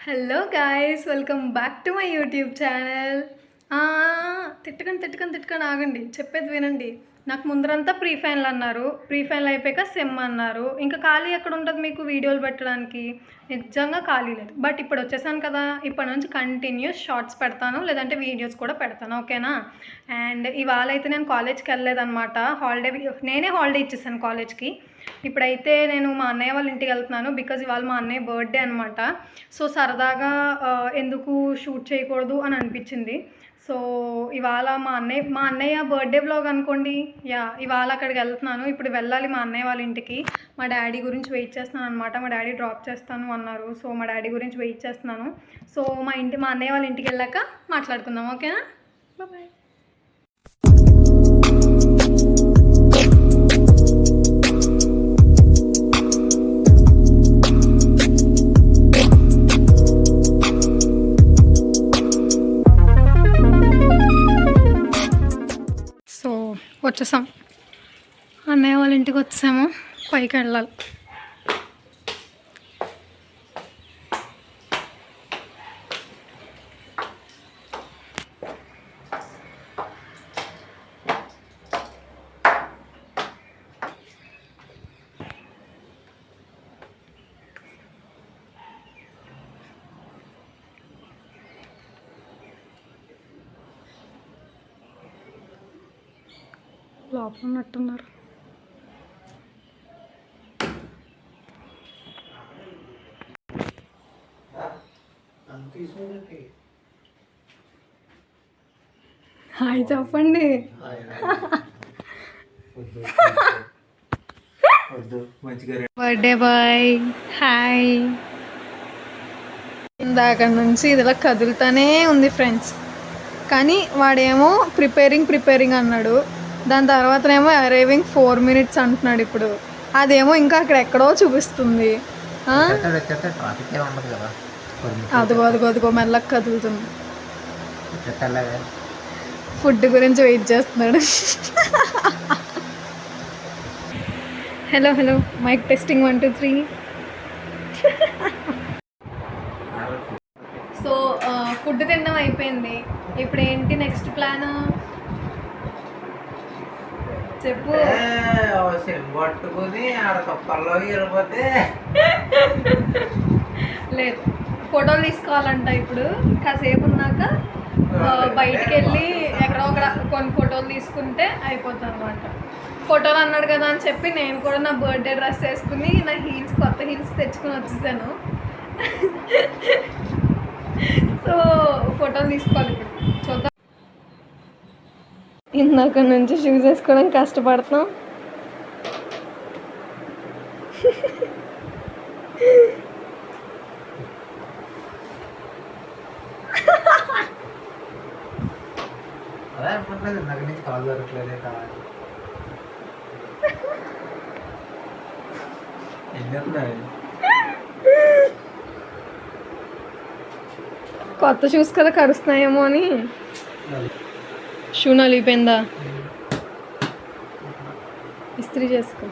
Hello guys, welcome back to my YouTube channel. తిట్టుకొని ఆగండి, చెప్పేది వినండి. నాకు ముందరంతా ప్రీ ఫైనల్ అన్నారు, ప్రీ ఫైనల్ అయిపోయాక సెమ్ అన్నారు. ఇంకా ఖాళీ ఎక్కడ ఉంటుంది మీకు వీడియోలు పెట్టడానికి? నిజంగా ఖాళీ లేదు. బట్ ఇప్పుడు వచ్చేసాను కదా, ఇప్పటి నుంచి కంటిన్యూస్ షార్ట్స్ పెడతాను, లేదంటే వీడియోస్ కూడా పెడతాను, ఓకేనా? అండ్ ఇవాళ అయితే నేను కాలేజ్కి వెళ్ళలేదన్నమాట. నేనే హాలిడే ఇచ్చేసాను కాలేజ్కి. ఇప్పుడైతే నేను మా అన్నయ్య వాళ్ళ ఇంటికి వెళ్తున్నాను, బికాజ్ ఇవాళ మా అన్నయ్య బర్త్డే అనమాట. సో సరదాగా ఎందుకు షూట్ చేయకూడదు అని అనిపించింది. సో ఇవాళ మా అన్నయ్య బర్త్డే వ్లాగ్ అనుకోండి. ఇవాళ అక్కడికి వెళ్తున్నాను. ఇప్పుడు వెళ్ళాలి మా అన్నయ్య వాళ్ళ ఇంటికి. మా డాడీ గురించి వెయిట్ చేస్తున్నాను అనమాట. మా డాడీ డ్రాప్ చేస్తాను అన్నారు. సో మా డాడీ గురించి వెయిట్ చేస్తున్నాను. సో మా అన్నయ్య వాళ్ళ ఇంటికి వెళ్ళాక మాట్లాడుకుందాం, ఓకేనా? బాయ్. వచ్చేసాం, అన్నయ్య వాళ్ళ ఇంటికి వచ్చాము. పైకి వెళ్ళాలి. లోపల ఉన్నట్టున్నారు. హాయ్ చెప్పండి. Birthday boy, hi. ఇందాక నుంచి ఇదిలా కదులుతానే ఉంది ఫ్రెండ్స్. కానీ వాడేమో ప్రిపేరింగ్ అన్నాడు. దాని తర్వాతనేమో అరైవింగ్ 4 minutes అంటున్నాడు. ఇప్పుడు అదేమో ఇంకా అక్కడ ఎక్కడో చూపిస్తుంది. అదిగో మెల్లగా కదులుతుంది. ఫుడ్ గురించి వెయిట్ చేస్తున్నాడు. Hello mike testing 1 2 3. So food తినడం అయిపోయింది. ఇప్పుడు ఏంటి నెక్స్ట్ ప్లాన్ చెప్పు. లేదు, ఫోటోలు తీసుకోవాలంట. ఇప్పుడు కాసేపు ఉన్నాక బయటికి వెళ్ళి ఎక్కడో ఒకడ కొన్ని ఫోటోలు తీసుకుంటే అయిపోతుంది అనమాట. ఫోటోలు అన్నాడు కదా అని చెప్పి నేను కూడా నా బర్త్డే డ్రెస్ వేసుకుని నా కొత్త హీల్స్ తెచ్చుకుని వచ్చేసాను. సో ఫోటోలు తీసుకోవాలి ఇప్పుడు, చూద్దాం. ఇందాక నుంచి షూస్ వేసుకోవడం కష్టపడుతున్నాం. కొత్త షూస్ కదా, కరుస్తున్నాయేమో అని. షూ నలిగిపోయిందా? ఇస్త్రీ చేసుకో.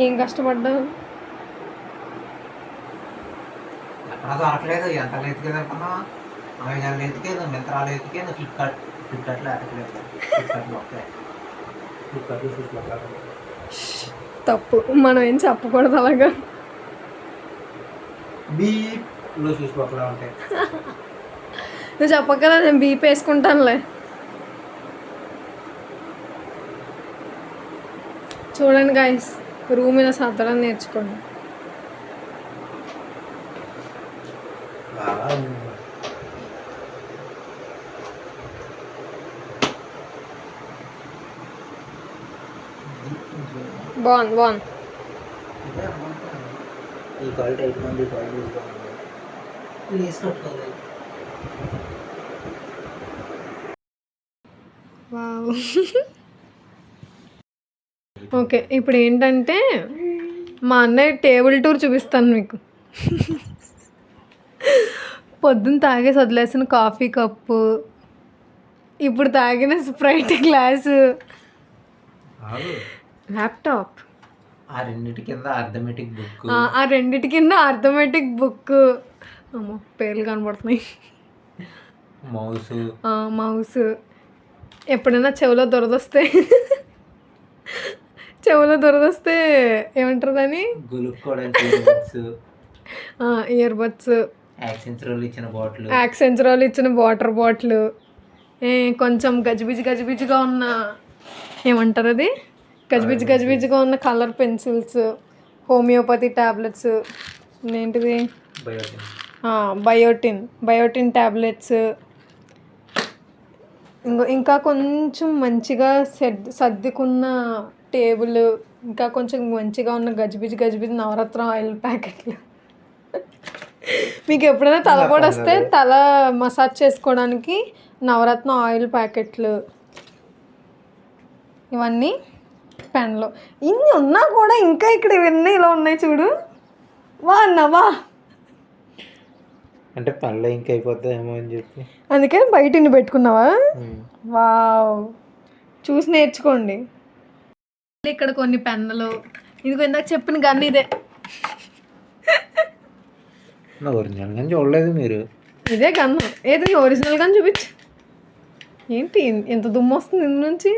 ఏం కష్టపడ్డావు? దొరకలేదు. ఎంత ఎతికేది అనుకున్నా, అమెజాన్ ఎతికేది, మింత్రాలు ఎతికేది, ఫ్లిప్కార్ట్లో ఎతకలేదు. తప్పు, మనం ఏం చెప్పకూడదు అలాగా. బీప్లో చూసుకోకుండా ఉంటాయి. నువ్వు చెప్పగలరా? నేను బీప్ వేసుకుంటానులే. చూడండి గాయస్, రూమ్ ఇలా సర్దడం నేర్చుకోండి. బాగుంది. ఈ క్వాలిటీ అయిపోయింది. వావ్. ఓకే, ఇప్పుడు ఏంటంటే మా అన్నయ్య టేబుల్ టూర్ చూపిస్తాను మీకు. పొద్దున్న తాగేసి వదిలేసిన కాఫీ కప్పు, ఇప్పుడు తాగిన స్ప్రైట్ గ్లాసు, ఆగు. ల్యాప్టాప్. ఆ రెండింటి కింద అర్థమెటిక్ బుక్. ఆ రెండిటి కింద అర్థమెటిక్ బుక్. అమ్మో పేర్లు కనబడుతున్నాయి. మౌస్. మౌస్. ఎప్పుడైనా చెవులో దొరదొస్తే ఏమంటారు దాన్ని? గొలుక్కోవడానికి ఇయర్ బడ్స్. యాక్సెంచరాలు ఇచ్చిన వాటర్ బాటిల్. కొంచెం గజిబిజిగా ఉన్న ఏమంటారు అది? గజిబిజిగా ఉన్న కలర్ పెన్సిల్స్, హోమియోపతి ట్యాబ్లెట్స్, ఏంటిది బయోటిన్ ట్యాబ్లెట్స్, ఇంకా కొంచెం మంచిగా సర్దుకున్న టేబుల్, ఇంకా కొంచెం మంచిగా ఉన్న గజిబిజి నవరత్న ఆయిల్ ప్యాకెట్లు. మీకు ఎప్పుడైనా తలపోటు వస్తే తల మసాజ్ చేసుకోవడానికి నవరత్న ఆయిల్ ప్యాకెట్లు, ఇవన్నీ పెన్లో. ఇన్ని ఉన్నా కూడా ఇంకా ఇక్కడ ఇవన్నీ ఇలా ఉన్నాయి చూడు. వా అంటే పనులు ఇంకా అయిపోతాయేమో అని చెప్పి అందుకని బయట ఇన్ని పెట్టుకున్నావా? వావ్, చూసి నేర్చుకోండి. ఇక్కడ కొన్ని పెన్నులు, ఇదిగో ఇందాక చెప్పిన గన్ ఇదే. ఒరిజినల్ గన్ చూడలేదు మీరు? ఇదే గన్. ఏది ఒరిజినల్ గన్ చూపించు. ఏంటి ఎంత దుమ్ము వస్తుంది ఇందు నుంచి?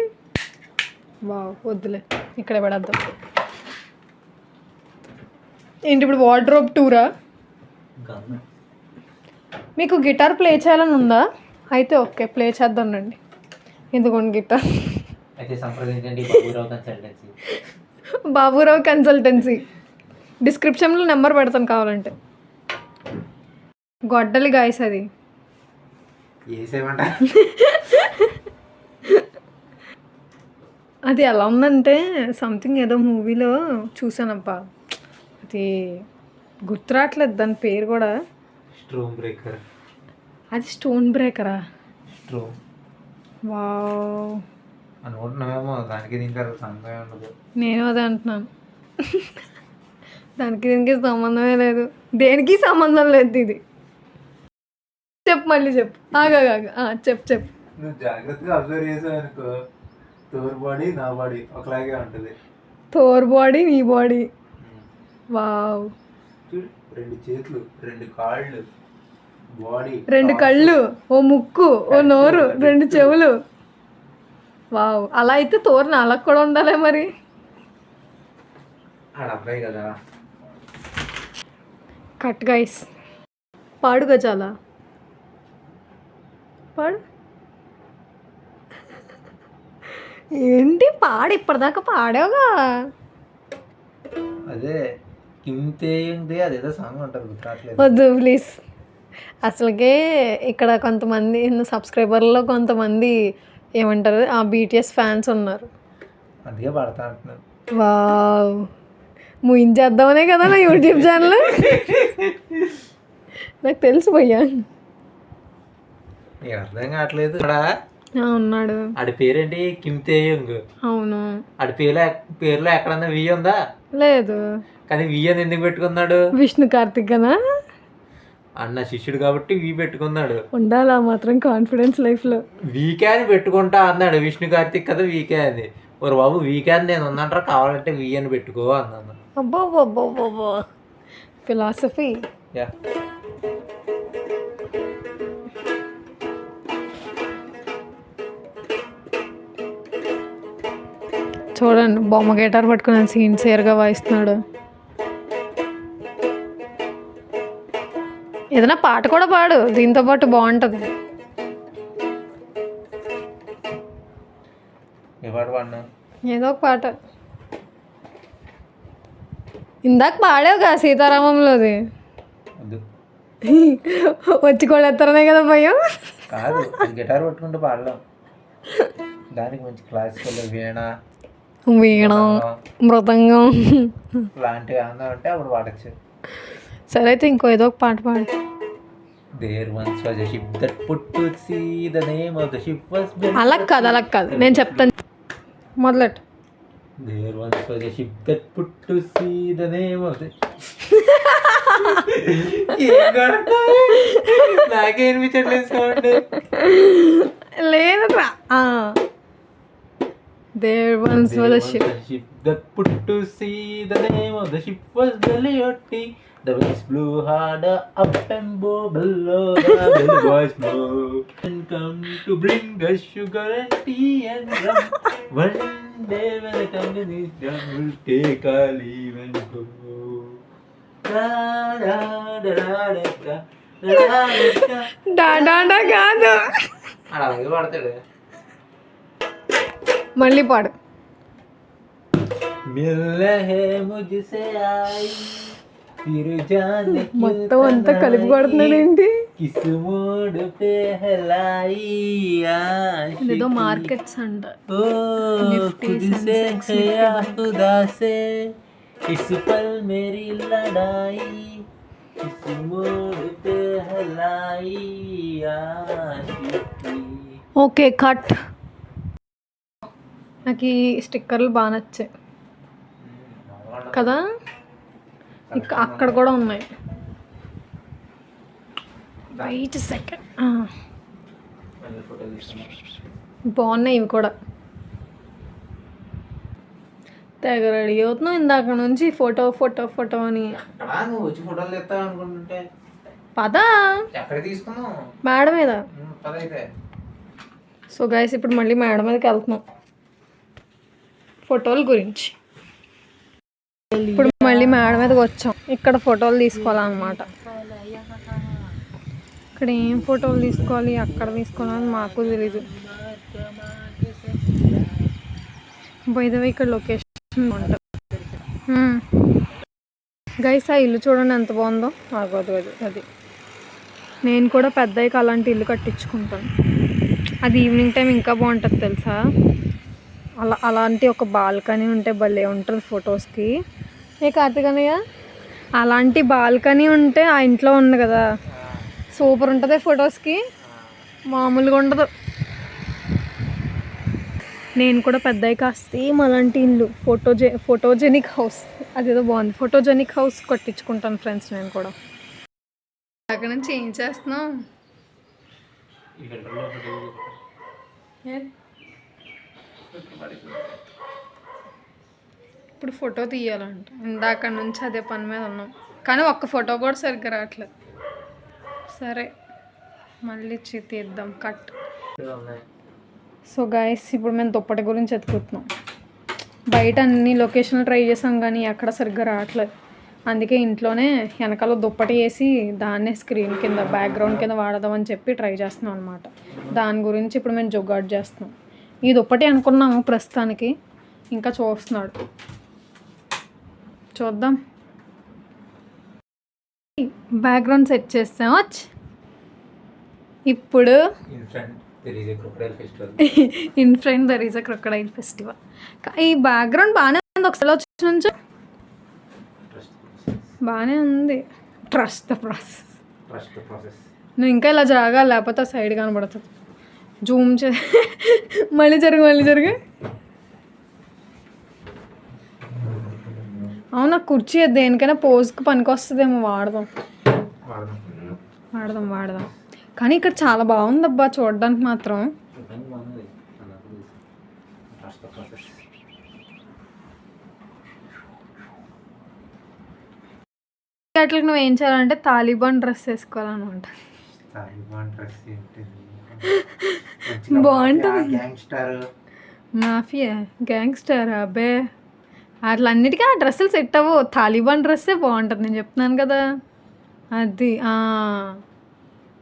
వావ్, వద్దులే, ఇక్కడే పడద్దాం. ఏంటి ఇప్పుడు వార్డ్రోబ్ టూరా? మీకు గిటార్ ప్లే చేయాలని ఉందా? అయితే ఓకే, ప్లే చేద్దాం రండి. ఎందుకోండి గిటార్. అయితే సంప్రదించండి బాబురావు కన్సల్టెన్సీ. డిస్క్రిప్షన్లో నెంబర్ పెడతాను కావాలంటే. గొడ్డలి గాయస్ అది. అది ఎలా ఉందంటే సంథింగ్ ఏదో మూవీలో చూసానబ్బా, అది గుర్తురావట్లేదు దాని పేరు కూడా. Stone breaker. అది స్టోన్ బ్రేకరా? వావ్, అనుకుంటున్నామేమో. దానికి దీనికి సంబంధమే ఉండదు. నేను అదే అంటున్నాను. దానికి దీనికి సంబంధమే లేదు, దేనికి సంబంధం లేదు ఇది. చెప్పు, మళ్ళీ చెప్పు. ఆగా చెప్పు. నువ్వు జాగ్రత్తగా అబ్జర్వ్ చేసావు అనుకో, తోర్ బాడీ నా బాడీ ఒకలాగే ఉంటుంది. తోర్ బాడీ నీ బాడీ. వావ్, చూడు, 2 చేతులు, 2 కాళ్ళు, బాడీ, 2 కళ్ళు, ఓ ముక్కు, ఓ నోరు, 2 చెవులు. వావ్, అలా అయితే తోరు నాలుగు కూడా ఉండాలి మరి. అబ్బాయి కదా. Cut guys. పాడు గజాలా, పాడు. ఏంటి పాడు, ఇప్పటిదాకా పాడావుగా. అదే కింతే అదేదో సాంగ్ ఉంటుంది, గుర్తురాట్లేదు. వద్దు ప్లీజ్. అసలుకే ఇక్కడ కొంతమంది సబ్స్క్రైబర్లో కొంతమంది ఏమంటారు, ఆ బీటీఎస్ ఫ్యాన్స్ ఉన్నారు. అందుకే పడతా అంటున్నాను. వావ్, ముయించేద్దామనే కదా నా యూట్యూబ్ ఛానల్. నాకు తెలుసు భయ్యా. నీకు అర్థం కావట్లేదు. ఉన్నాడు. ఆడి పేరేంటి? కిమ్తేయంగ్. అవును. ఆడి పేరులో ఎక్కడన్నా వి ఉందా? లేదు. కానీ వి అని ఎందుకు పెట్టుకున్నాడు? విష్ణు కార్తిక్ కదా అన్న శిష్యుడు కాబట్టి వి పెట్టుకున్నాడు. ఉండాలా మాత్రం కాన్ఫిడెన్స్ లైఫ్లో. వీకే అని పెట్టుకుంటా అన్నాడు. విష్ణు కార్తిక్ కదా వీకే అని. ఓరు బాబు, వీకే అని నేను ఉందంటారా, కావాలంటే వి అని పెట్టుకో అన్నాను. అబ్బో, ఫిలాసఫీ. యా, చూడండి, బొమ్మ గిటార్ పట్టుకుని సిన్సియర్గా వాయిస్తున్నాడు. ఏదైనా పాట కూడా పాడు, దీంతో పాటు బాగుంటుంది. ఏదో ఒక పాట. ఇందాక పాడావుగా సీతారామంలోది. వచ్చి కూడా ఎత్తరనే కదా భయం. కాదు, గిటార్ పట్టుకుంటూ పాడలేం. దానికి మంచి క్లాసికల్ వీణ, మృదంగం లాంటివి ఏమన్నా ఉంటే అప్పుడు పాడచ్చు. సరే అయితే ఇంకో ఏదో ఒక పాట పాడు. అలా కాదు, నేను చెప్తాను, మొదలెట్టు. నాకేమిచ్చట్లేదు. లేదురా. There once was a ship. that put to sea. The name of the ship was the Leotti. The winds blew harder up and below. The belly boys blow and come to bring us sugar and tea and rum. One day when the time is done, we'll take our leave and go. Da da da da da da da. డాడా కాదు, అలాగే పడతాడు. మళ్ళీ పాడు. मिलने है मुझसे आई फिर जाने क्यों మొత్తం అంతా కలిపి तन्हाई, పాడుతున్నాడు ఏంటి? किस मोड़ पे हलाई ఇదేదో आशिकी। మార్కెట్స్ అంట. ओ Nifty, खुद से Sensex, किया Nifty खुदा से इस पल मेरी लड़ाई किस मोड़ पे हलाई आशिकी। Okay cut. నాకు ఈ స్టిక్కర్లు బాగా నచ్చాయి కదా. అక్కడ కూడా ఉన్నాయి. Wait second. బాగున్నాయి ఇవి కూడా. తెగ రెడీ అవుతున్నావు ఇందాక నుంచి, ఫోటో ఫోటో ఫోటో అని. అక్కడ నువ్వు వచ్చి ఫోటోలు తెస్తావు అనుకుంటుంటే పద ఎక్కడ తీసుకున్నావు? మేడ మీద. పదైతే సో గైస్ ఇప్పుడు మళ్ళీ మేడ మీదకి వెళ్తున్నాం ఫోటోల గురించి. ఇప్పుడు మళ్ళీ మేడ మీదకి వచ్చాం. ఇక్కడ ఫోటోలు తీసుకోవాలన్నమాట. ఇక్కడ ఏం ఫోటోలు తీసుకోవాలి, అక్కడ తీసుకోవాలని మాకు తెలీదు. బైదవే ఇక్కడ లొకేషన్ ఉంటుంది. గైస్ ఆ ఇల్లు చూడండి ఎంత బాగుందో. ఆగోదు అది. నేను కూడా పెద్దయ్యకి అలాంటి ఇల్లు కట్టించుకుంటాను. అది ఈవినింగ్ టైం ఇంకా బాగుంటుంది తెలుసా. అలాంటి ఒక బాల్కనీ ఉంటే భలే ఉంటుంది ఫొటోస్కి. ఏ కార్తీకన్నయ్య, అలాంటి బాల్కనీ ఉంటే ఆ ఇంట్లో ఉంది కదా, సూపర్ ఉంటుంది ఫొటోస్కి, మామూలుగా ఉండదు. నేను కూడా పెద్దయ్య కాస్త అలాంటి ఇల్లు ఫోటోజెనిక్ హౌస్, అదేదో బాగుంది, ఫోటోజెనిక్ హౌస్ కట్టించుకుంటాను ఫ్రెండ్స్. నేను కూడా అక్కడ నుంచి ఏం చేస్తున్నావు? ఇప్పుడు ఫోటో తీయాలంట. ఇందాక నుంచి అదే పని మీద ఉన్నాం, కానీ ఒక్క ఫోటో కూడా సరిగ్గా రావట్లేదు. సరే మళ్ళీ తీద్దాం కట్. సో గైస్ ఇప్పుడు మేము దుప్పటి గురించి ఎత్తుకుతున్నాం. బయట అన్ని లొకేషన్లు ట్రై చేసాం కానీ ఎక్కడ సరిగ్గా రావట్లేదు. అందుకే ఇంట్లోనే వెనకాల దుప్పటి వేసి దాన్నే స్క్రీన్ కింద బ్యాక్గ్రౌండ్ కింద వాడదామని చెప్పి ట్రై చేస్తున్నాం అనమాట. దాని గురించి ఇప్పుడు మేము జుగాడ్ చేస్తున్నాం. ఈ దుప్పటి అనుకున్నాము ప్రస్తుతానికి, ఇంకా చూస్తున్నాడు, చూద్దాం. బ్యాక్గ్రౌండ్ సెట్ చేస్తాం. ఇప్పుడు in front there is a crocodile festival. ఈ బ్యాక్గ్రౌండ్ బాగానే ఉంది, ఒకసారి వచ్చి నుంచి బాగానే ఉంది. Trust the process. నువ్వు ఇంకా ఇలా జరగాలి, లేకపోతే సైడ్ కనబడుతుంది. జూమ్ మళ్ళీ జరుగు. అవునా కుర్చీ దేనికైనా పోజ్కి పనికి వస్తుందేమో, వాడదాం. కానీ ఇక్కడ చాలా బాగుంది అబ్బా చూడడానికి మాత్రం. అట్లా నువ్వు ఏం చేయాలంటే తాలిబాన్ డ్రెస్ వేసుకోవాలన్నమాట. బాగుంటుంది. మాఫియా గ్యాంగ్స్టర్ అబ్బే, అట్లన్నిటికీ ఆ డ్రెస్సులు సెట్ అవ్వవు. తాలిబాన్ డ్రెస్సే బాగుంటుంది, నేను చెప్తున్నాను కదా. అది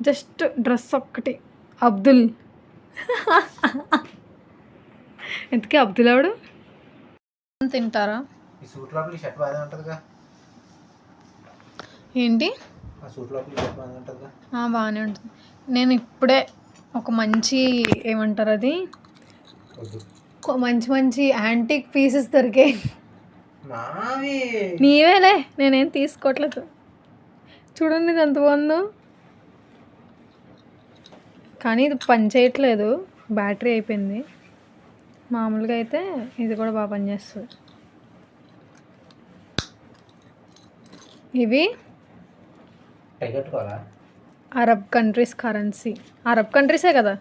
జస్ట్ డ్రెస్ ఒక్కటి. అబ్దుల్ ఎందుకే అబ్దుల్ ఎవడు? తింటారా ఏంటి? బాగానే ఉంటుంది. నేను ఇప్పుడే ఒక మంచి ఏమంటారు అది, మంచి యాంటిక్ పీసెస్ దొరికాయి. నీవేలే, నేనేం తీసుకోవట్లేదు. చూడండి ఇది ఎంత బాగుందో. కానీ ఇది పని చేయట్లేదు, బ్యాటరీ అయిపోయింది. మామూలుగా అయితే ఇది కూడా బాగా పనిచేస్తుంది. ఇవి అరబ్ కంట్రీస్ కరెన్సీ. అరబ్ కంట్రీసే కదా,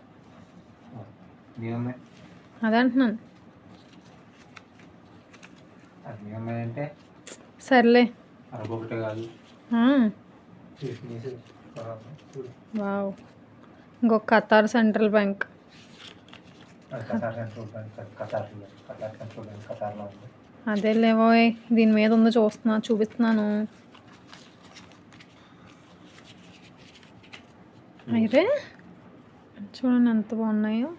అదే అంటున్నాను. అన్నీ ఉన్నాయంటే సర్లే. అరొకటి కాదు. వావ్, ఇంకొక ఖతార్ సెంట్రల్ బ్యాంక్. అదే లేవో, దీని మీద ఉందో చూపిస్తున్నాను. అయితే చూడండి ఎంత బాగున్నాయో.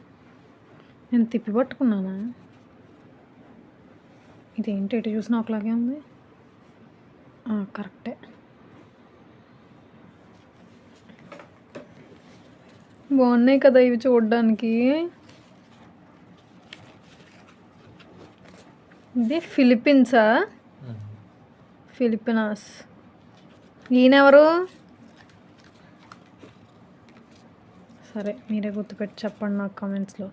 నేను తిప్పి పట్టుకున్నానా? ఇదేంటి ఎటు చూసినా ఒకలాగే ఉంది. కరెక్టే. బాగున్నాయి కదా ఇవి చూడడానికి. ఇది ఫిలిప్పీన్సా? ఫిలిపినాస్. ఈయనెవరు? సరే మీరే గుర్తుపెట్టి చెప్పండి నాకు కామెంట్స్లో.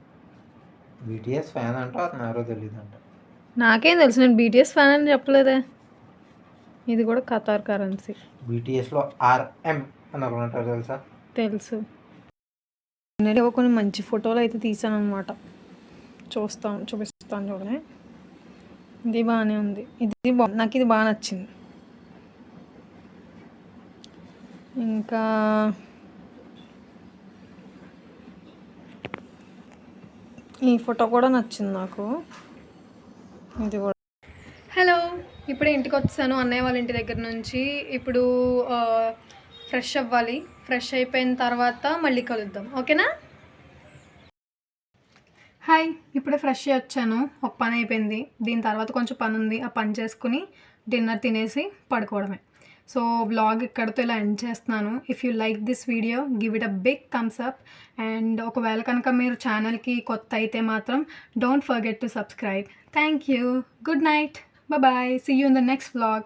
BTS ఫ్యాన్ అంటే అతను ఎవరో తెలియదు అంట. నాకేం తెలుసు, నేను BTS ఫ్యాన్ అని చెప్పలేదే. ఇది కూడా ఖతార్ కరెన్సీ. BTSలో RM అని ఒకరు ఉంటారు తెలుసా? తెలుసు. నేను కొన్ని మంచి ఫోటోలు అయితే తీసాను అనమాట. చూపిస్తాను చూడండి. ఇది బాగానే ఉంది. ఇది నాకు ఇది బాగా నచ్చింది. ఇంకా ఈ ఫోటో కూడా నచ్చింది నాకు. ఇది కూడా. హలో, ఇప్పుడే ఇంటికి వచ్చాను అన్నయ్య వాళ్ళ ఇంటి దగ్గర నుంచి. ఇప్పుడు ఫ్రెష్ అవ్వాలి. ఫ్రెష్ అయిపోయిన తర్వాత మళ్ళీ కలుద్దాం, ఓకేనా? హాయ్, ఇప్పుడే ఫ్రెష్ అయ్యి వచ్చాను. ఒక పని అయిపోయింది. దీని తర్వాత కొంచెం పని ఉంది. ఆ పని చేసుకుని డిన్నర్ తినేసి పడుకోవడమే. సో వ్లాగ్ ఇక్కడితో ఇలా ఎండ్ చేస్తున్నాను. If you like this video give it a big thumbs up. And ఒకవేళ కనుక మీరు ఛానల్కి కొత్త అయితే మాత్రం don't forget to subscribe. Thank you. Good night. Bye-bye. See you in the next vlog.